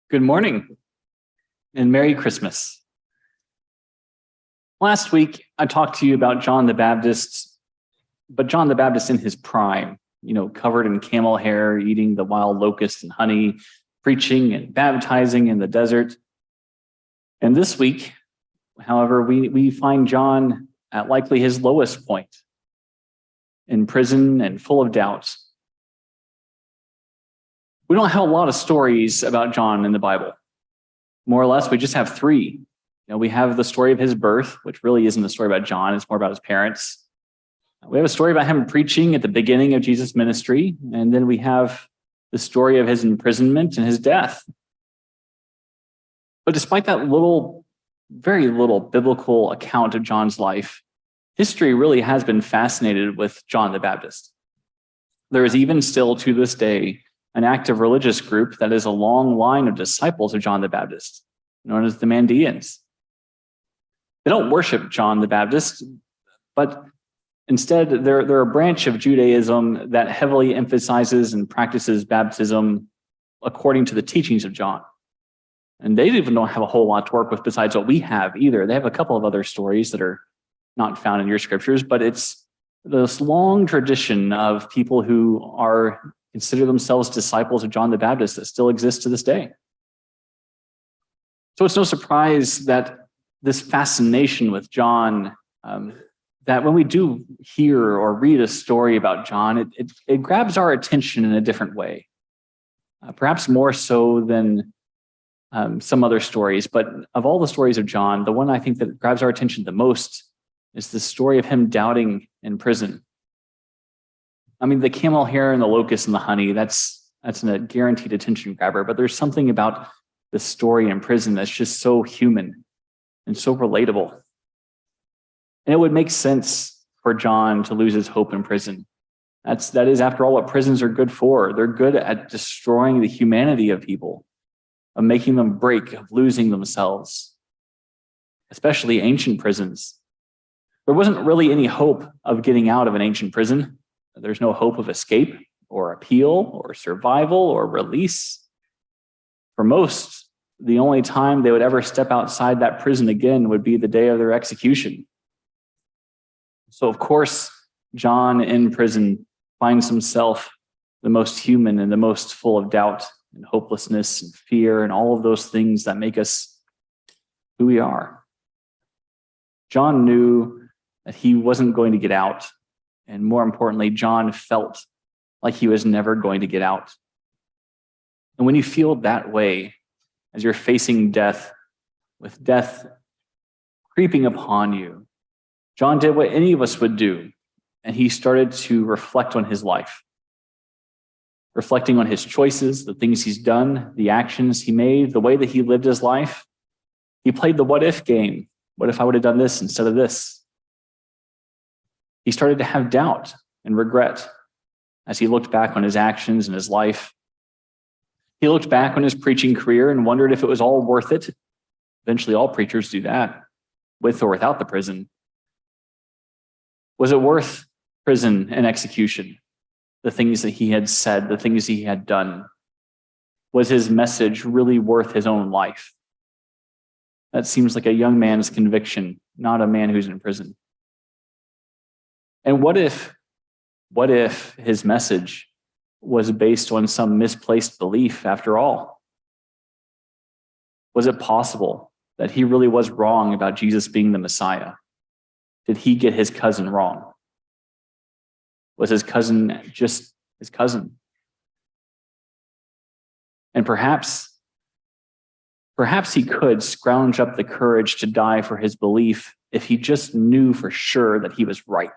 Good morning and Merry Christmas. Last week, I talked to you about John the Baptist, but John the Baptist in his prime, covered in camel hair, eating the wild locusts and honey, preaching and baptizing in the desert. And this week, however, we find John at likely his lowest point, in prison and full of doubt. We don't have a lot of stories about John in the Bible. More or less, we just have three. We have the story of his birth, which really isn't a story about John. It's more about his parents. We have a story about him preaching at the beginning of Jesus' ministry. And then we have the story of his imprisonment and his death. But despite that very little biblical account of John's life, history really has been fascinated with John the Baptist. There is even still to this day an active religious group that is a long line of disciples of John the Baptist, known as the Mandeans. They don't worship John the Baptist, but instead they're a branch of Judaism that heavily emphasizes and practices baptism according to the teachings of John. And they even don't have a whole lot to work with besides what we have either. They have a couple of other stories that are not found in your scriptures, but it's this long tradition of people who consider themselves disciples of John the Baptist that still exists to this day. So it's no surprise that this fascination with John, that when we do hear or read a story about John, it grabs our attention in a different way, perhaps more so than some other stories. But of all the stories of John, the one I think that grabs our attention the most is the story of him doubting in prison. I mean, the camel hair and the locust and the honey, that's a guaranteed attention grabber, but there's something about the story in prison that's just so human and so relatable. And it would make sense for John to lose his hope in prison. That is, after all, what prisons are good for. They're good at destroying the humanity of people, of making them break, of losing themselves, especially ancient prisons. There wasn't really any hope of getting out of an ancient prison. There's no hope of escape or appeal or survival or release. For most, the only time they would ever step outside that prison again would be the day of their execution. So, of course, John in prison finds himself the most human and the most full of doubt and hopelessness and fear and all of those things that make us who we are. John knew that he wasn't going to get out. And more importantly, John felt like he was never going to get out. And when you feel that way, as you're facing death, with death creeping upon you, John did what any of us would do, and he started to reflect on his life, reflecting on his choices, the things he's done, the actions he made, the way that he lived his life. He played the what if game. What if I would have done this instead of this? He started to have doubt and regret as he looked back on his actions and his life. He looked back on his preaching career and wondered if it was all worth it. Eventually, all preachers do that, with or without the prison. Was it worth prison and execution? The things that he had said, the things he had done. Was his message really worth his own life? That seems like a young man's conviction, not a man who's in prison. And what if his message was based on some misplaced belief after all? Was it possible that he really was wrong about Jesus being the Messiah? Did he get his cousin wrong? Was his cousin just his cousin? And perhaps he could scrounge up the courage to die for his belief if he just knew for sure that he was right.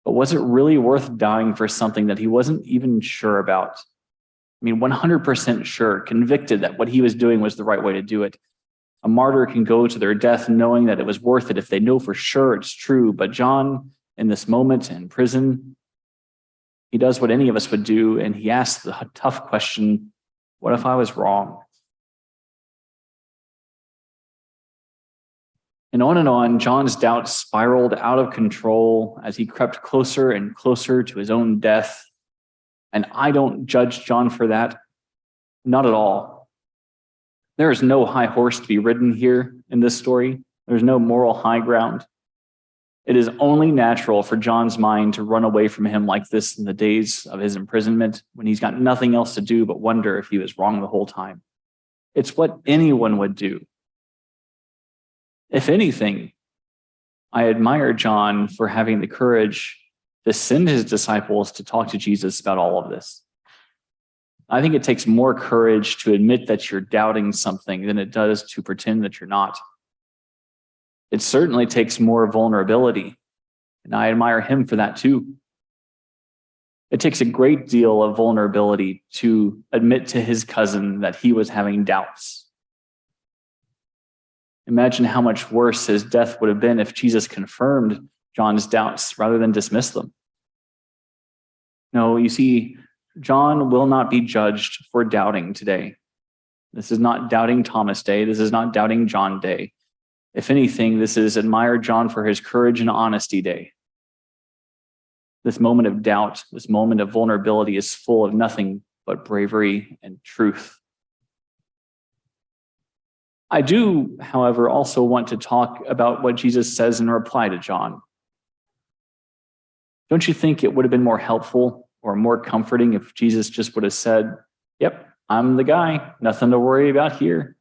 But was it really worth dying for something that he wasn't even sure about? I mean, 100% sure, convicted that what he was doing was the right way to do it. A martyr can go to their death knowing that it was worth it if they know for sure it's true. But John, in this moment in prison, he does what any of us would do, and he asks the tough question, what if I was wrong? And on, John's doubts spiraled out of control as he crept closer and closer to his own death. And I don't judge John for that. Not at all. There is no high horse to be ridden here in this story. There's no moral high ground. It is only natural for John's mind to run away from him like this in the days of his imprisonment, when he's got nothing else to do but wonder if he was wrong the whole time. It's what anyone would do. If anything, I admire John for having the courage to send his disciples to talk to Jesus about all of this. I think it takes more courage to admit that you're doubting something than it does to pretend that you're not. It certainly takes more vulnerability, and I admire him for that too. It takes a great deal of vulnerability to admit to his cousin that he was having doubts. Imagine how much worse his death would have been if Jesus confirmed John's doubts rather than dismiss them. No, you see, John will not be judged for doubting today. This is not doubting Thomas Day. This is not doubting John Day. If anything, this is admire John for his courage and honesty day. This moment of doubt, this moment of vulnerability is full of nothing but bravery and truth. I do, however, also want to talk about what Jesus says in reply to John. Don't you think it would have been more helpful or more comforting if Jesus just would have said, "Yep, I'm the guy, nothing to worry about here.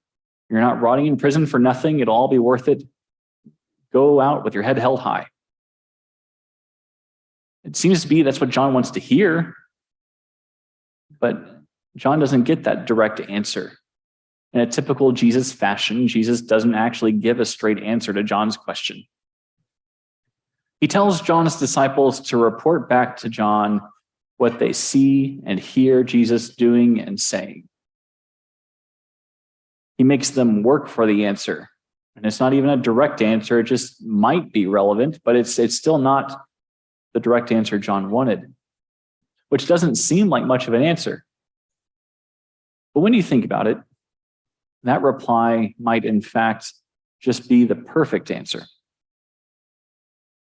You're not rotting in prison for nothing. It'll all be worth it. Go out with your head held high." It seems to be that's what John wants to hear. But John doesn't get that direct answer. In a typical Jesus fashion, Jesus doesn't actually give a straight answer to John's question. He tells John's disciples to report back to John what they see and hear Jesus doing and saying. He makes them work for the answer. And it's not even a direct answer. It just might be relevant, but it's still not the direct answer John wanted, which doesn't seem like much of an answer. But when you think about it, that reply might in fact just be the perfect answer.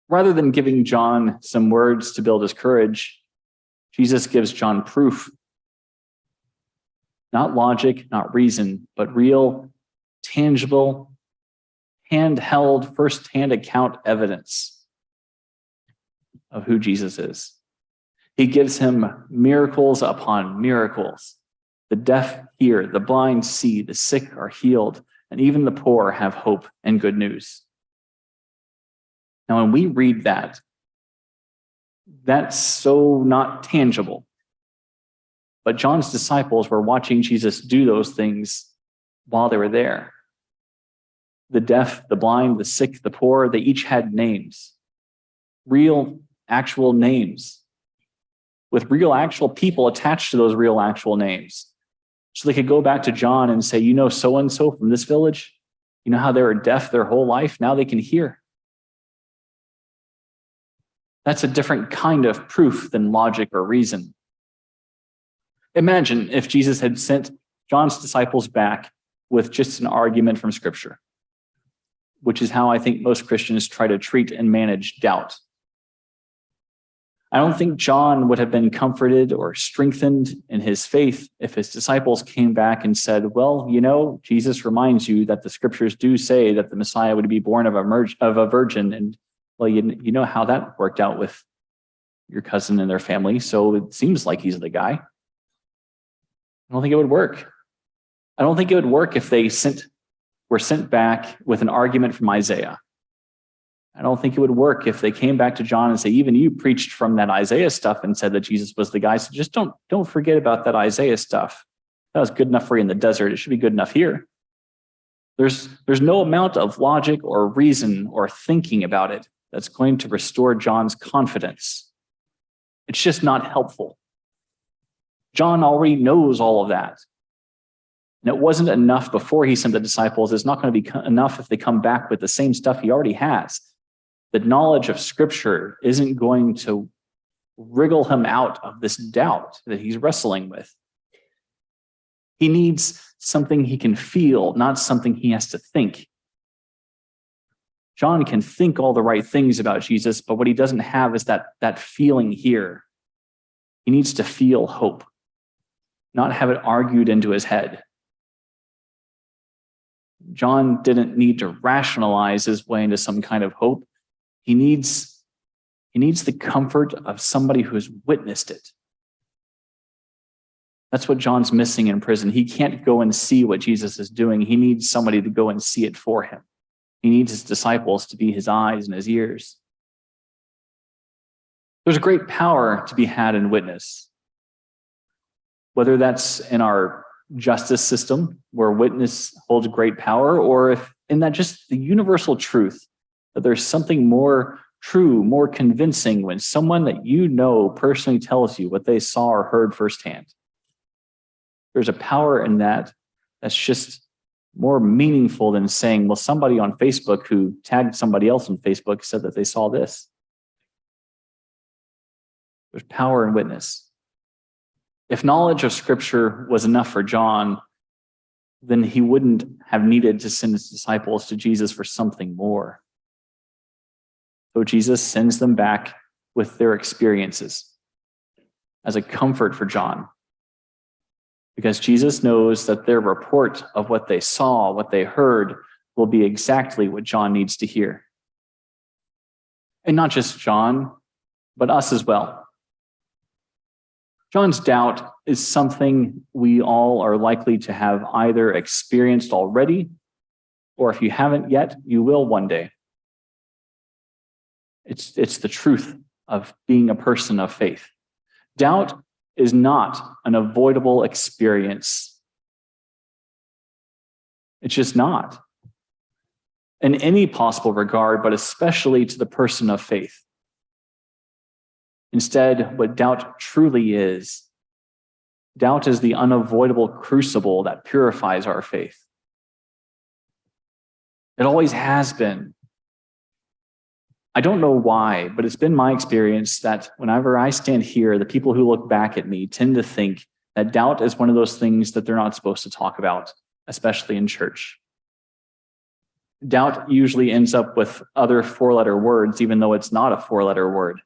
Rather than giving John some words to build his courage, Jesus gives John proof. Not logic, not reason, but real, tangible, handheld, first-hand account evidence of who Jesus is. He gives him miracles upon miracles. The deaf hear, the blind see, the sick are healed, and even the poor have hope and good news. Now, when we read that, that's so not tangible. But John's disciples were watching Jesus do those things while they were there. The deaf, the blind, the sick, the poor, they each had names. Real, actual names. With real, actual people attached to those real, actual names. So they could go back to John and say, you know so-and-so from this village? You know how they were deaf their whole life? Now they can hear. That's a different kind of proof than logic or reason. Imagine if Jesus had sent John's disciples back with just an argument from Scripture, which is how I think most Christians try to treat and manage doubt. I don't think John would have been comforted or strengthened in his faith if his disciples came back and said, well, you know, Jesus reminds you that the Scriptures do say that the Messiah would be born of a virgin. And well, you know how that worked out with your cousin and their family. So it seems like he's the guy. I don't think it would work. I don't think it would work if they were sent back with an argument from Isaiah. I don't think it would work if they came back to John and say, even you preached from that Isaiah stuff and said that Jesus was the guy. So just don't forget about that Isaiah stuff. That was good enough for you in the desert. It should be good enough here. There's no amount of logic or reason or thinking about it that's going to restore John's confidence. It's just not helpful. John already knows all of that. And it wasn't enough before he sent the disciples. It's not going to be enough if they come back with the same stuff he already has. The knowledge of Scripture isn't going to wriggle him out of this doubt that he's wrestling with. He needs something he can feel, not something he has to think. John can think all the right things about Jesus, but what he doesn't have is that feeling here. He needs to feel hope. not have it argued into his head. John didn't need to rationalize his way into some kind of hope. He needs the comfort of somebody who has witnessed it. That's what John's missing in prison. He can't go and see what Jesus is doing. He needs somebody to go and see it for him. He needs his disciples to be his eyes and his ears. There's a great power to be had in witness, whether that's in our justice system, where witness holds great power, or if in that just the universal truth that there's something more true, more convincing when someone that you know personally tells you what they saw or heard firsthand. There's a power in that that's just more meaningful than saying, well, somebody on Facebook who tagged somebody else on Facebook said that they saw this. There's power in witness. If knowledge of Scripture was enough for John, then he wouldn't have needed to send his disciples to Jesus for something more. So Jesus sends them back with their experiences as a comfort for John, because Jesus knows that their report of what they saw, what they heard, will be exactly what John needs to hear. And not just John, but us as well. John's doubt is something we all are likely to have either experienced already, or if you haven't yet, you will one day. It's the truth of being a person of faith. Doubt is not an avoidable experience. It's just not. In any possible regard, but especially to the person of faith. Instead, what doubt truly is, doubt is the unavoidable crucible that purifies our faith. It always has been. I don't know why, but it's been my experience that whenever I stand here, the people who look back at me tend to think that doubt is one of those things that they're not supposed to talk about, especially in church. Doubt usually ends up with other four-letter words, even though it's not a four-letter word.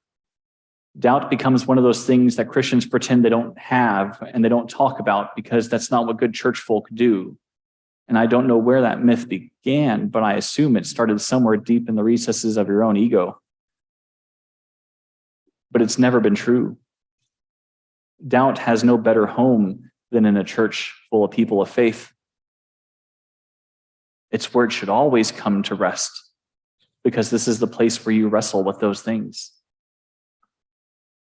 Doubt becomes one of those things that Christians pretend they don't have and they don't talk about because that's not what good church folk do. And I don't know where that myth began, but I assume it started somewhere deep in the recesses of your own ego. But it's never been true. Doubt has no better home than in a church full of people of faith. It's where it should always come to rest, because this is the place where you wrestle with those things.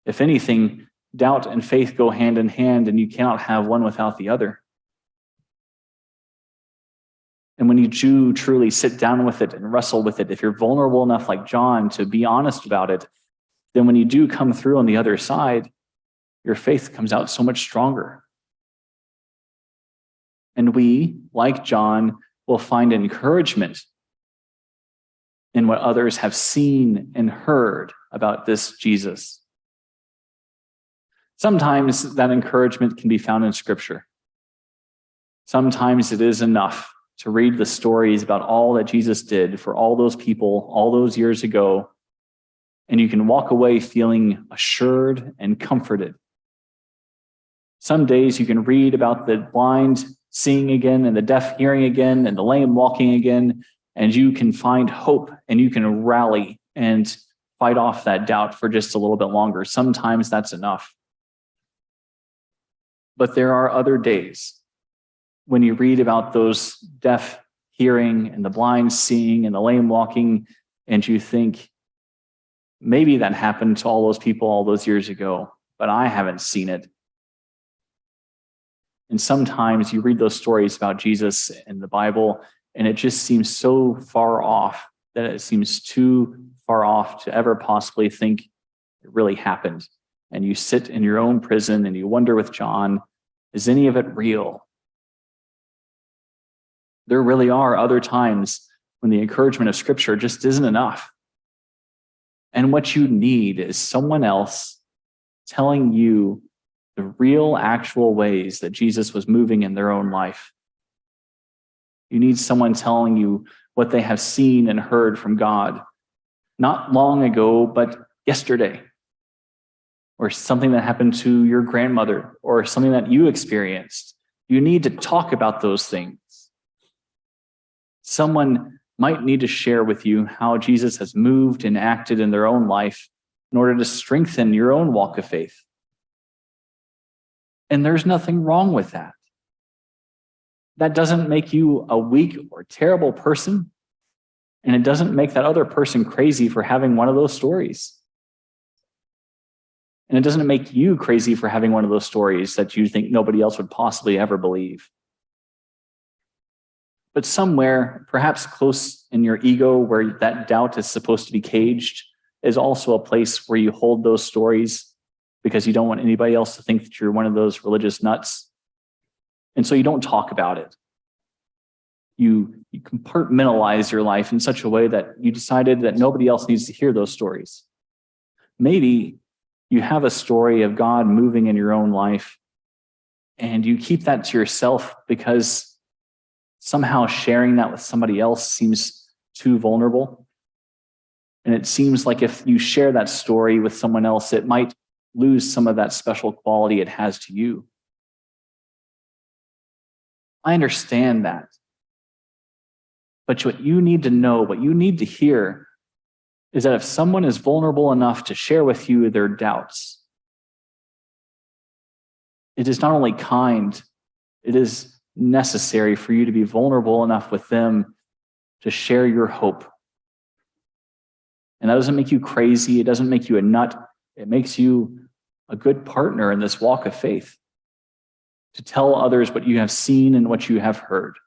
If anything, doubt and faith go hand in hand, and you cannot have one without the other. And when you do truly sit down with it and wrestle with it, if you're vulnerable enough like John to be honest about it, then when you do come through on the other side, your faith comes out so much stronger. And we, like John, will find encouragement in what others have seen and heard about this Jesus. Sometimes that encouragement can be found in Scripture. Sometimes it is enough to read the stories about all that Jesus did for all those people all those years ago, and you can walk away feeling assured and comforted. Some days you can read about the blind seeing again and the deaf hearing again and the lame walking again, and you can find hope and you can rally and fight off that doubt for just a little bit longer. Sometimes that's enough. But there are other days when you read about those deaf hearing and the blind seeing and the lame walking, and you think, maybe that happened to all those people all those years ago, but I haven't seen it. And sometimes you read those stories about Jesus in the Bible, and it just seems so far off that it seems too far off to ever possibly think it really happened. And you sit in your own prison and you wonder with John, is any of it real? There really are other times when the encouragement of Scripture just isn't enough. And what you need is someone else telling you the real, actual ways that Jesus was moving in their own life. You need someone telling you what they have seen and heard from God, not long ago, but yesterday, or something that happened to your grandmother, or something that you experienced. You need to talk about those things. Someone might need to share with you how Jesus has moved and acted in their own life in order to strengthen your own walk of faith. And there's nothing wrong with that. That doesn't make you a weak or terrible person, and it doesn't make that other person crazy for having one of those stories. And it doesn't make you crazy for having one of those stories that you think nobody else would possibly ever believe. But somewhere, perhaps close in your ego where that doubt is supposed to be caged, is also a place where you hold those stories because you don't want anybody else to think that you're one of those religious nuts. And so you don't talk about it. You compartmentalize your life in such a way that you decided that nobody else needs to hear those stories. Maybe you have a story of God moving in your own life, and you keep that to yourself because somehow sharing that with somebody else seems too vulnerable. And it seems like if you share that story with someone else, it might lose some of that special quality it has to you. I understand that. But what you need to know, what you need to hear, is that if someone is vulnerable enough to share with you their doubts, it is not only kind, it is necessary for you to be vulnerable enough with them to share your hope. And that doesn't make you crazy. It doesn't make you a nut. It makes you a good partner in this walk of faith, to tell others what you have seen and what you have heard.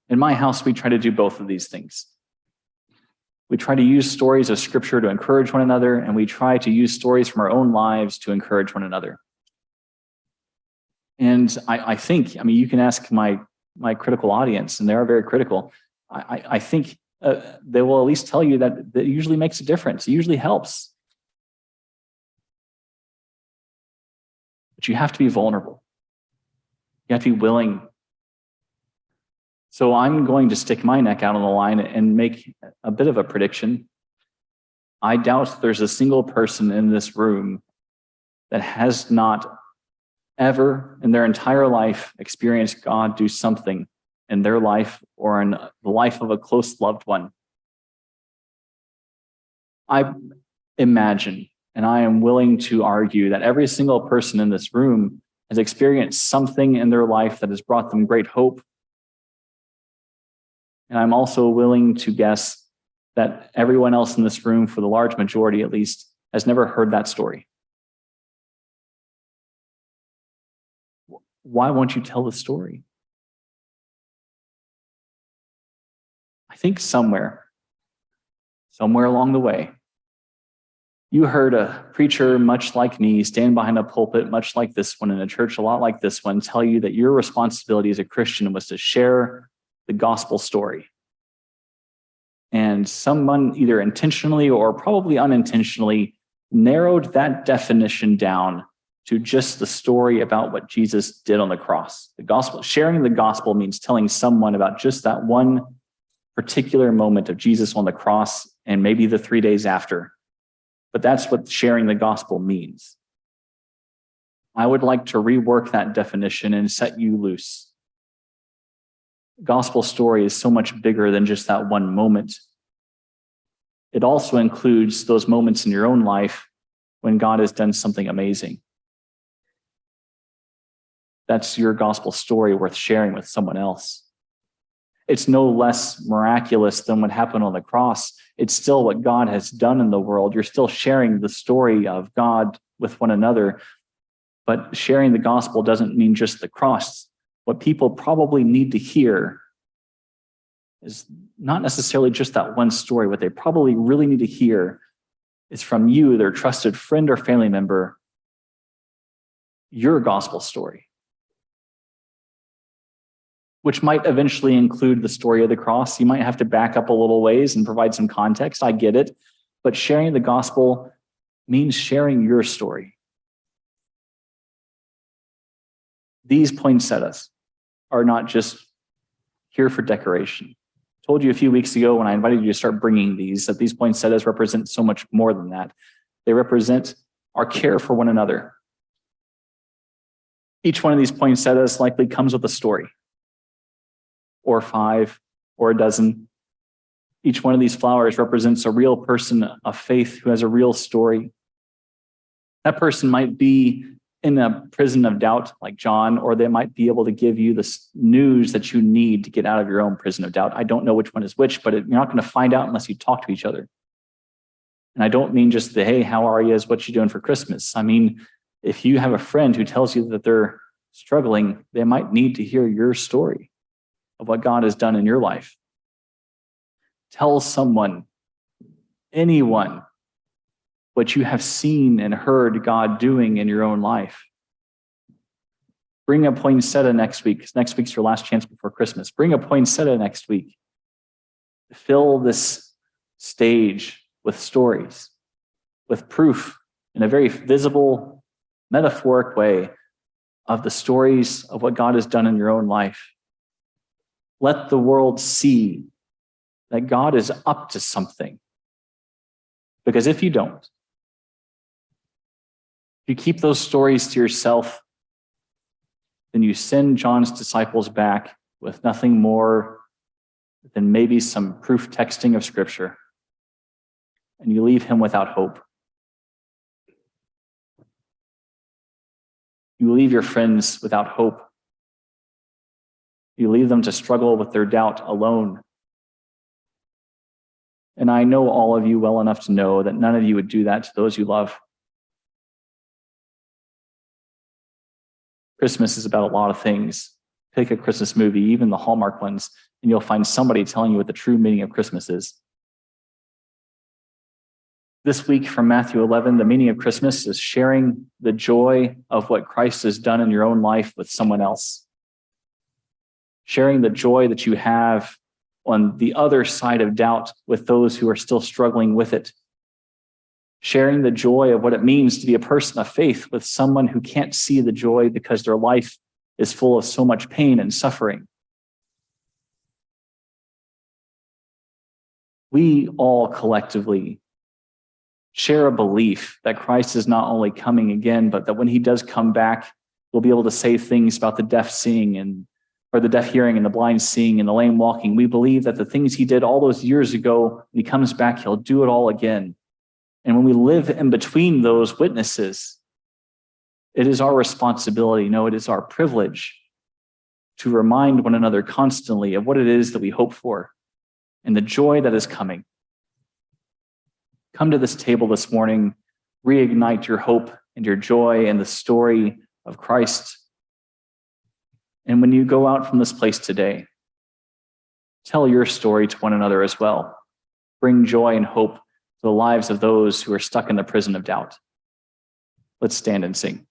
In my house, we try to do both of these things. We try to use stories of Scripture to encourage one another, and we try to use stories from our own lives to encourage one another. And I think, you can ask my critical audience, and they are very critical. I think they will at least tell you that it usually makes a difference. It usually helps. But you have to be vulnerable. You have to be willing. So I'm going to stick my neck out on the line and make a bit of a prediction. I doubt there's a single person in this room that has not ever in their entire life experienced God do something in their life or in the life of a close loved one. I imagine, and I am willing to argue, that every single person in this room has experienced something in their life that has brought them great hope. And I'm also willing to guess that everyone else in this room, for the large majority at least, has never heard that story. Why won't you tell the story? I think somewhere along the way, you heard a preacher much like me stand behind a pulpit much like this one in a church a lot like this one tell you that your responsibility as a Christian was to share the gospel story. And someone either intentionally or probably unintentionally narrowed that definition down to just the story about what Jesus did on the cross. The gospel, sharing the gospel means telling someone about just that one particular moment of Jesus on the cross and maybe the 3 days after. But that's what sharing the gospel means. I would like to rework that definition and set you loose. Gospel story is so much bigger than just that one moment. It also includes those moments in your own life when God has done something amazing. That's your gospel story worth sharing with someone else. It's no less miraculous than what happened on the cross. It's still what God has done in the world. You're still sharing the story of God with one another. But sharing the gospel doesn't mean just the cross. What people probably need to hear is not necessarily just that one story. What they probably really need to hear is from you, their trusted friend or family member, your gospel story, which might eventually include the story of the cross. You might have to back up a little ways and provide some context. I get it. But sharing the gospel means sharing your story. These poinsettias are not just here for decoration. I told you a few weeks ago when I invited you to start bringing these, that these poinsettias represent so much more than that. They represent our care for one another. Each one of these poinsettias likely comes with a story, or 5, or a dozen. Each one of these flowers represents a real person of faith who has a real story. That person might be in a prison of doubt like John, or they might be able to give you the news that you need to get out of your own prison of doubt. I don't know which one is which, but you're not going to find out unless you talk to each other. And I don't mean just the, hey, how are you, is what you doing for Christmas? I mean, if you have a friend who tells you that they're struggling, they might need to hear your story of what God has done in your life. Tell someone, anyone, what you have seen and heard God doing in your own life. Bring a poinsettia next week, because next week's your last chance before Christmas. Bring a poinsettia next week. Fill this stage with stories, with proof in a very visible, metaphoric way of the stories of what God has done in your own life. Let the world see that God is up to something. Because if you don't, if you keep those stories to yourself, then you send John's disciples back with nothing more than maybe some proof texting of Scripture, and you leave him without hope. You leave your friends without hope. You leave them to struggle with their doubt alone. And I know all of you well enough to know that none of you would do that to those you love. Christmas is about a lot of things. Pick a Christmas movie, even the Hallmark ones, and you'll find somebody telling you what the true meaning of Christmas is. This week from Matthew 11, the meaning of Christmas is sharing the joy of what Christ has done in your own life with someone else. Sharing the joy that you have on the other side of doubt with those who are still struggling with it. Sharing the joy of what it means to be a person of faith with someone who can't see the joy because their life is full of so much pain and suffering. We all collectively share a belief that Christ is not only coming again, but that when he does come back, we'll be able to say things about the deaf seeing or the deaf hearing and the blind seeing and the lame walking. We believe that the things he did all those years ago, when he comes back, he'll do it all again. And when we live in between those witnesses, it is our responsibility, no, it is our privilege to remind one another constantly of what it is that we hope for and the joy that is coming. Come to this table this morning, reignite your hope and your joy and the story of Christ. And when you go out from this place today, tell your story to one another as well. Bring joy and hope to the lives of those who are stuck in the prison of doubt. Let's stand and sing.